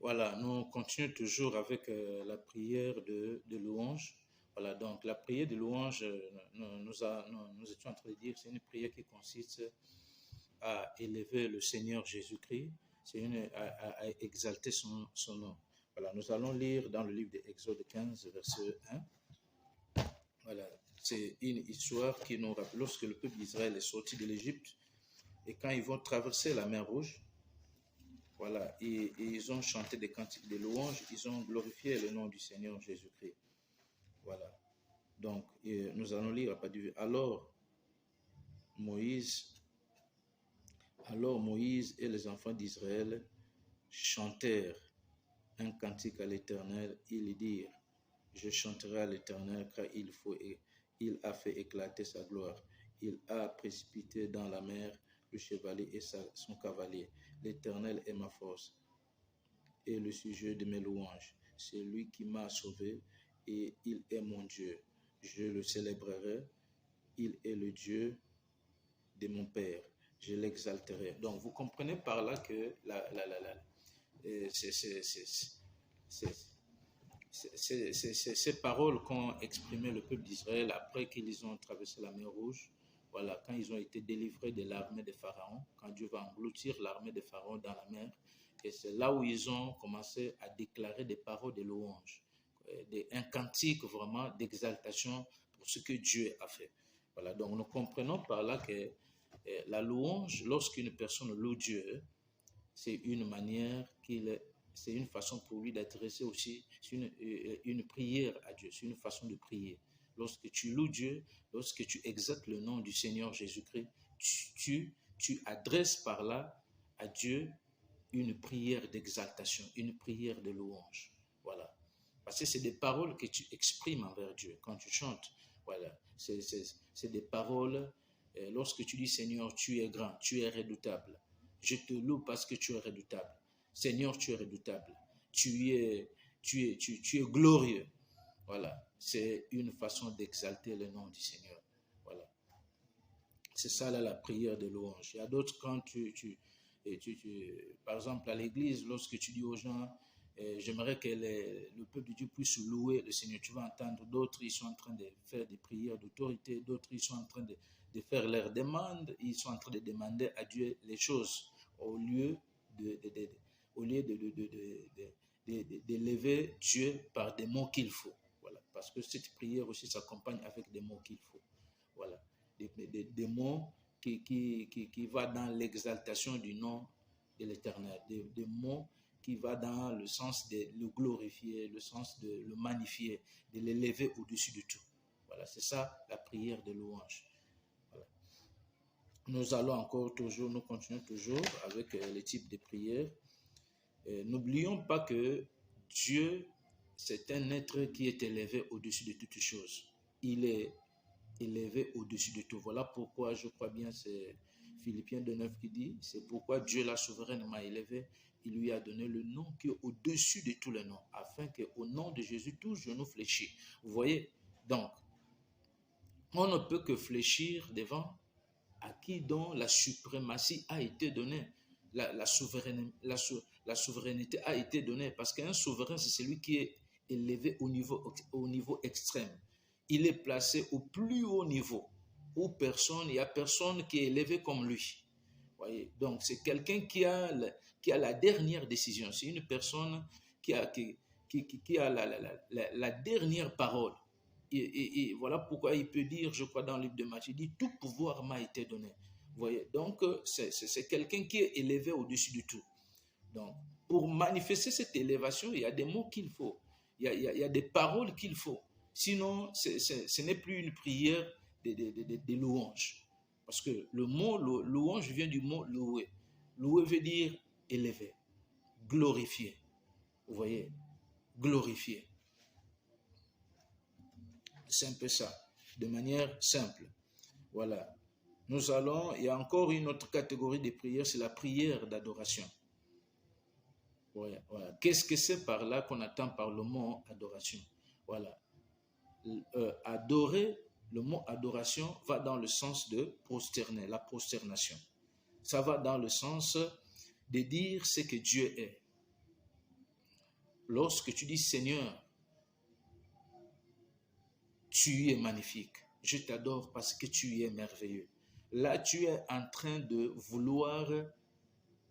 Voilà, nous continuons toujours avec la prière de louange. Voilà, donc la prière de louange, nous étions en train de dire, c'est une prière qui consiste à élever le Seigneur Jésus-Christ, à exalter son nom. Voilà, nous allons lire dans le livre d'Exode 15, verset 1. Voilà, c'est une histoire qui nous rappelle lorsque le peuple d'Israël est sorti de l'Égypte et quand ils vont traverser la mer Rouge. Voilà, et ils ont chanté des cantiques de louanges, ils ont glorifié le nom du Seigneur Jésus-Christ. Voilà, donc nous allons lire à partir du... Alors Moïse et les enfants d'Israël chantèrent un cantique à l'Éternel. Ils dirent, je chanterai à l'Éternel car il a fait éclater sa gloire. Il a précipité dans la mer le chevalier et son cavalier. L'Éternel est ma force et le sujet de mes louanges. C'est lui qui m'a sauvé et il est mon Dieu. Je le célébrerai. Il est le Dieu de mon Père. Je l'exalterai. Donc, vous comprenez par là que ces paroles qu'ont exprimé le peuple d'Israël après qu'ils ont traversé la mer Rouge, voilà, quand ils ont été délivrés de l'armée de Pharaon, quand Dieu va engloutir l'armée de Pharaon dans la mer, et c'est là où ils ont commencé à déclarer des paroles de louange, un cantique vraiment d'exaltation pour ce que Dieu a fait. Voilà, donc nous comprenons par là que la louange, lorsqu'une personne loue Dieu, c'est une manière c'est une façon pour lui d'adresser aussi une prière à Dieu, c'est une façon de prier. Lorsque tu loues Dieu, lorsque tu exaltes le nom du Seigneur Jésus-Christ, tu adresses par là à Dieu une prière d'exaltation, une prière de louange. Voilà. Parce que c'est des paroles que tu exprimes envers Dieu quand tu chantes. Voilà. C'est des paroles, lorsque tu dis Seigneur, tu es grand, tu es redoutable. Je te loue parce que tu es redoutable. Seigneur, tu es redoutable. Tu es glorieux. Voilà. C'est une façon d'exalter le nom du Seigneur. Voilà. C'est ça là, la prière de louange. Il y a d'autres quand par exemple à l'église, lorsque tu dis aux gens, j'aimerais que le peuple de Dieu puisse louer le Seigneur. Tu vas entendre d'autres, ils sont en train de faire des prières d'autorité, d'autres, ils sont en train de faire leurs demandes, ils sont en train de demander à Dieu les choses au lieu d'élever Dieu par des mots qu'il faut. Voilà. Parce que cette prière aussi s'accompagne avec des mots qu'il faut. Voilà. Des mots qui va dans l'exaltation du nom de l'Éternel, des mots qui va dans le sens de le glorifier, le sens de le magnifier, de l'élever au-dessus de tout. Voilà, c'est ça la prière de louange. Voilà. Nous continuons toujours avec les types de prières. N'oublions pas que Dieu, c'est un être qui est élevé au-dessus de toutes choses. Il est élevé au-dessus de tout. Voilà pourquoi je crois bien c'est Philippiens 2:9 qui dit, c'est pourquoi Dieu l'a souverainement élevé, il lui a donné le nom qui est au-dessus de tous les noms, afin qu'au nom de Jésus, tout genou fléchit. Vous voyez, donc, on ne peut que fléchir devant à qui dont la suprématie a été donnée, la souveraineté a été donnée, parce qu'un souverain, c'est celui qui est élevé au niveau extrême. Il est placé au plus haut niveau, où il n'y a personne qui est élevé comme lui. Voyez? Donc, c'est quelqu'un qui a la dernière décision. C'est une personne qui a la dernière parole. Et voilà pourquoi il peut dire, je crois dans le livre de Matthieu, il dit, tout pouvoir m'a été donné. Vous voyez? Donc, c'est quelqu'un qui est élevé au-dessus de tout. Donc, pour manifester cette élévation, il y a des mots qu'il faut. Il y a des paroles qu'il faut. Sinon, ce n'est plus une prière de louange. Parce que le mot louange vient du mot louer. Louer veut dire élever, glorifier. Vous voyez? Glorifier. C'est un peu ça, de manière simple. Voilà. Il y a encore une autre catégorie de prières, c'est la prière d'adoration. Voilà. Qu'est-ce que c'est par là qu'on attend par le mot adoration? Voilà. Adorer, le mot adoration va dans le sens de prosterner, la prosternation. Ça va dans le sens de dire ce que Dieu est. Lorsque tu dis Seigneur, tu es magnifique, je t'adore parce que tu es merveilleux. Là, tu es en train de vouloir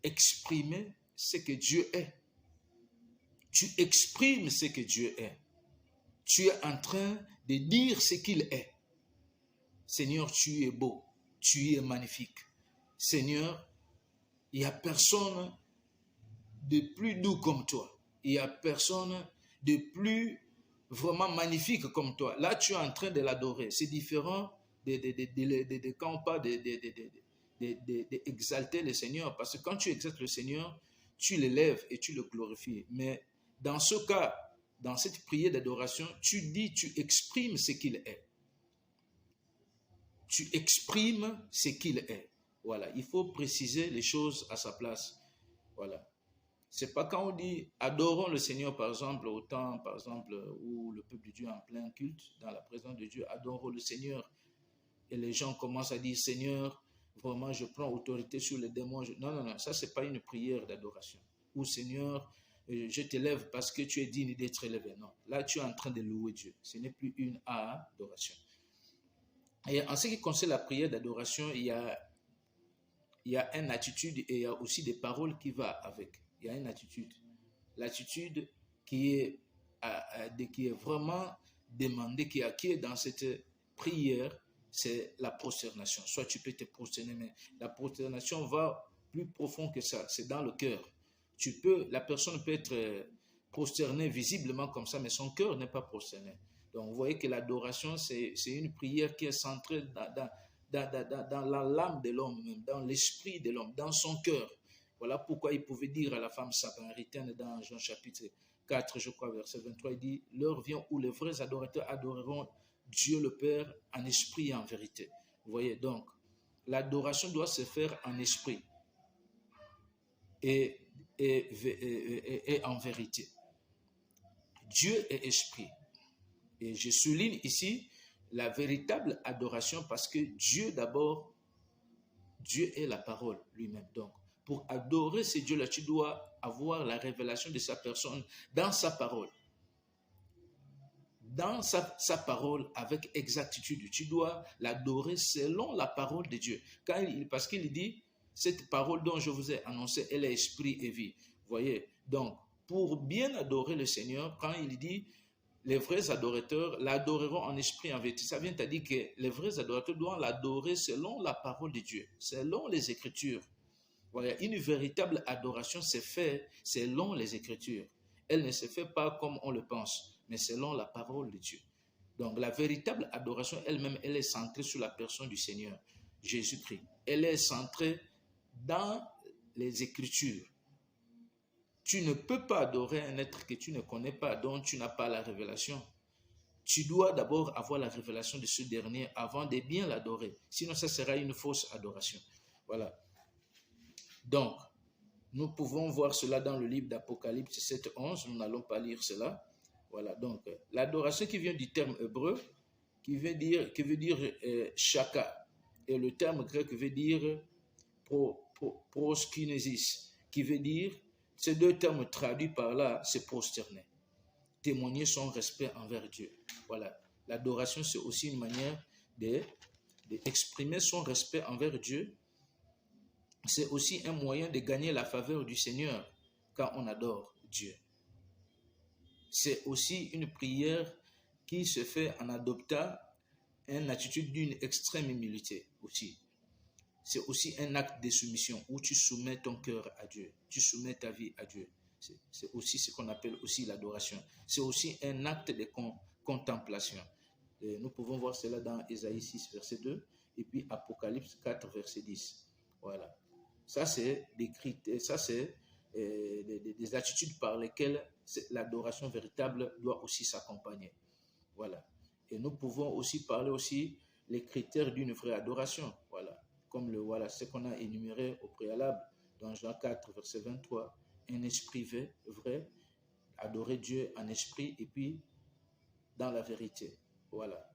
exprimer ce que Dieu est. Tu exprimes ce que Dieu est. Tu es en train de dire ce qu'il est. Seigneur, tu es beau, tu es magnifique. Seigneur, il n'y a personne de plus doux comme toi. Il n'y a personne de plus vraiment magnifique comme toi. Là, tu es en train de l'adorer. C'est différent de quand on parle d'exalter le Seigneur. Parce que quand tu exaltes le Seigneur, tu l'élèves et tu le glorifies. Mais dans ce cas, dans cette prière d'adoration, tu dis, tu exprimes ce qu'il est. Tu exprimes ce qu'il est. Voilà, il faut préciser les choses à sa place. Voilà. C'est pas quand on dit adorons le Seigneur, par exemple, au temps, par exemple, où le peuple de Dieu est en plein culte, dans la présence de Dieu, adorons le Seigneur. Et les gens commencent à dire Seigneur, vraiment, je prends autorité sur les démons. Non, non, non, ça, c'est pas une prière d'adoration. Ou Seigneur, je t'élève parce que tu es digne d'être élevé. Non, là, tu es en train de louer Dieu. Ce n'est plus une adoration. Et en ce qui concerne la prière d'adoration, il y a une attitude et il y a aussi des paroles qui vont avec. Il y a une attitude. L'attitude qui est vraiment demandée, qui est dans cette prière, c'est la prosternation. Soit tu peux te prosterner, mais la prosternation va plus profond que ça. C'est dans le cœur. La personne peut être prosternée visiblement comme ça, mais son cœur n'est pas prosterné. Donc, vous voyez que l'adoration, c'est une prière qui est centrée dans la l'âme de l'homme, même, dans l'esprit de l'homme, dans son cœur. Voilà pourquoi il pouvait dire à la femme samaritaine dans Jean chapitre 4, je crois, verset 23, il dit « L'heure vient où les vrais adorateurs adoreront Dieu le Père en esprit et en vérité. » Vous voyez, donc, l'adoration doit se faire en esprit et en vérité. Dieu est esprit. Et je souligne ici la véritable adoration parce que Dieu d'abord, Dieu est la parole lui-même. Donc, pour adorer ce Dieu-là, tu dois avoir la révélation de sa personne dans sa parole. Dans sa parole avec exactitude. Tu dois l'adorer selon la parole de Dieu. Parce qu'il dit, cette parole dont je vous ai annoncé, elle est esprit et vie. Vous voyez? Donc, pour bien adorer le Seigneur, quand il dit, les vrais adorateurs l'adoreront en esprit et en vérité. Ça vient à dire que les vrais adorateurs doivent l'adorer selon la parole de Dieu, selon les Écritures. Voilà, une véritable adoration se fait selon les Écritures. Elle ne se fait pas comme on le pense, mais selon la parole de Dieu. Donc la véritable adoration elle-même, elle est centrée sur la personne du Seigneur, Jésus-Christ. Elle est centrée dans les Écritures. Tu ne peux pas adorer un être que tu ne connais pas, dont tu n'as pas la révélation. Tu dois d'abord avoir la révélation de ce dernier avant de bien l'adorer. Sinon, ça sera une fausse adoration. Voilà. Donc, nous pouvons voir cela dans le livre d'Apocalypse 7:11. Nous n'allons pas lire cela. Voilà. Donc, l'adoration qui vient du terme hébreu, qui veut dire shaka. Et le terme grec veut dire proskinesis, qui veut dire, ces deux termes traduits par là, c'est prosterner. Témoigner son respect envers Dieu. Voilà. L'adoration, c'est aussi une manière d'exprimer son respect envers Dieu. C'est aussi un moyen de gagner la faveur du Seigneur quand on adore Dieu. C'est aussi une prière qui se fait en adoptant une attitude d'une extrême humilité aussi. C'est aussi un acte de soumission où tu soumets ton cœur à Dieu, tu soumets ta vie à Dieu. C'est aussi ce qu'on appelle aussi l'adoration. C'est aussi un acte de contemplation. Et nous pouvons voir cela dans Ésaïe 6, verset 2, et puis Apocalypse 4, verset 10. Voilà. Ça, c'est des attitudes par lesquelles l'adoration véritable doit aussi s'accompagner. Voilà. Et nous pouvons aussi parler aussi les critères d'une vraie adoration. Voilà. Comme ce qu'on a énuméré au préalable dans Jean 4, verset 23. Un esprit vrai, adorer Dieu en esprit et puis dans la vérité. Voilà.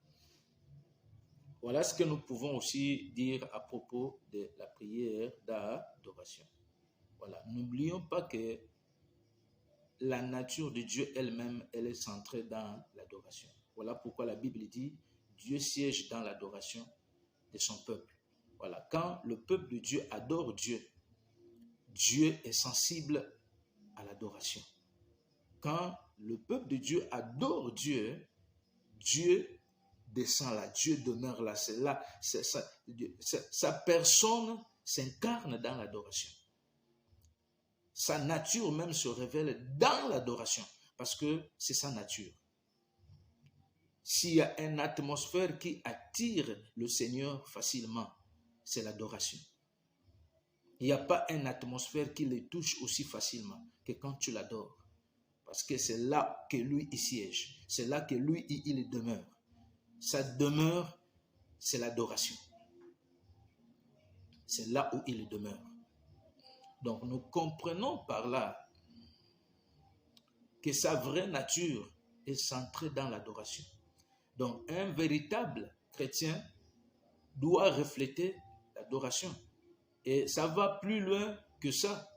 Voilà ce que nous pouvons aussi dire à propos de la prière d'adoration. Voilà. N'oublions pas que la nature de Dieu elle-même, elle est centrée dans l'adoration. Voilà pourquoi la Bible dit, Dieu siège dans l'adoration de son peuple. Voilà, quand le peuple de Dieu adore Dieu, Dieu est sensible à l'adoration. Quand le peuple de Dieu adore Dieu, Dieu descend là, Dieu demeure là. C'est là, sa personne s'incarne dans l'adoration. Sa nature même se révèle dans l'adoration, parce que c'est sa nature. S'il y a une atmosphère qui attire le Seigneur facilement, c'est l'adoration. Il n'y a pas une atmosphère qui le touche aussi facilement que quand tu l'adores. Parce que c'est là que lui il siège. C'est là que lui il demeure. Sa demeure, c'est l'adoration. C'est là où il demeure. Donc nous comprenons par là que sa vraie nature est centrée dans l'adoration. Donc un véritable chrétien doit refléter l'adoration. Et ça va plus loin que ça.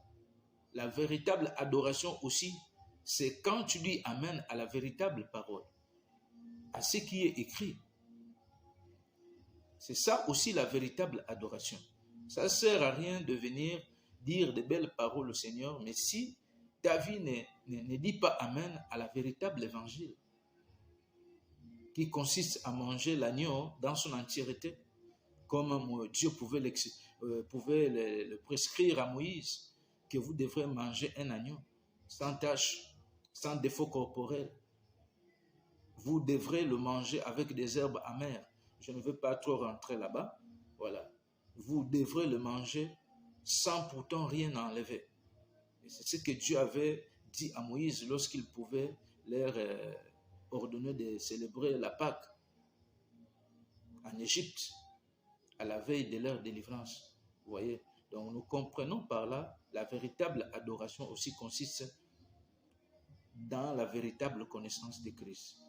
La véritable adoration aussi, c'est quand tu dis Amen à la véritable parole, à ce qui est écrit. C'est ça aussi la véritable adoration. Ça ne sert à rien de venir dire de belles paroles au Seigneur, mais si ta vie ne dit pas Amen à la véritable évangile, qui consiste à manger l'agneau dans son entièreté, comme Dieu pouvait le prescrire à Moïse, que vous devrez manger un agneau sans tache, sans défaut corporel. Vous devrez le manger avec des herbes amères. Je ne veux pas trop rentrer là-bas. Voilà. Vous devrez le manger sans pourtant rien enlever. Et c'est ce que Dieu avait dit à Moïse lorsqu'il pouvait leur ordonner de célébrer la Pâque en Égypte, à la veille de leur délivrance. Vous voyez? Donc nous comprenons par là, la véritable adoration aussi consiste dans la véritable connaissance de Christ.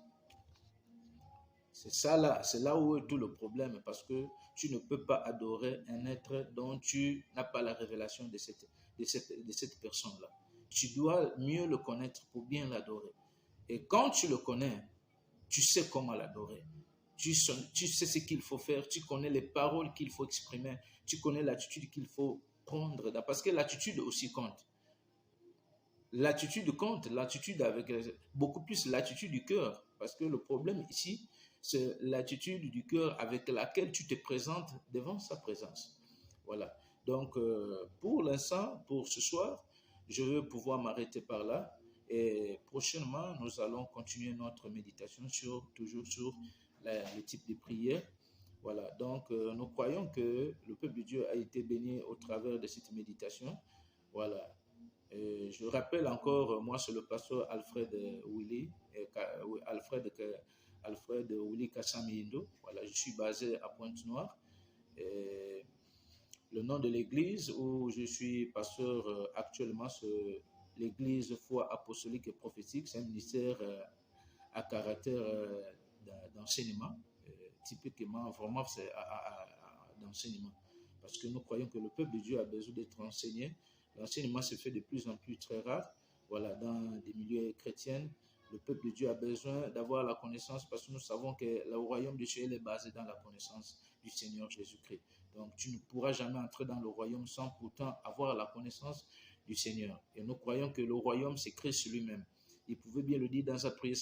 C'est là où est tout le problème, parce que tu ne peux pas adorer un être dont tu n'as pas la révélation de cette personne-là. Tu dois mieux le connaître pour bien l'adorer. Et quand tu le connais, tu sais comment l'adorer. Tu sais ce qu'il faut faire, tu connais les paroles qu'il faut exprimer, tu connais l'attitude qu'il faut prendre, parce que l'attitude aussi compte. L'attitude compte, l'attitude avec beaucoup plus l'attitude du cœur, parce que le problème ici, c'est l'attitude du cœur avec laquelle tu te présentes devant sa présence. Voilà. Donc, pour l'instant, pour ce soir, je vais pouvoir m'arrêter par là. Et prochainement, nous allons continuer notre méditation toujours sur le type de prière. Voilà. Donc, nous croyons que le peuple de Dieu a été béni au travers de cette méditation. Voilà. Et je rappelle encore, moi, c'est le pasteur Alfred Willy Kassamindo. Voilà, je suis basé à Pointe-Noire. Et le nom de l'église où je suis pasteur actuellement, c'est l'église Foi Apostolique et Prophétique. C'est un ministère à caractère d'enseignement. Typiquement, vraiment, c'est d'enseignement. Parce que nous croyons que le peuple de Dieu a besoin d'être enseigné. L'enseignement se fait de plus en plus très rare. Voilà, dans des milieux chrétiens, le peuple de Dieu a besoin d'avoir la connaissance, parce que nous savons que le royaume de Dieu est basé dans la connaissance du Seigneur Jésus-Christ. Donc, tu ne pourras jamais entrer dans le royaume sans pourtant avoir la connaissance du Seigneur. Et nous croyons que le royaume, c'est Christ lui-même. Il pouvait bien le dire dans sa prière.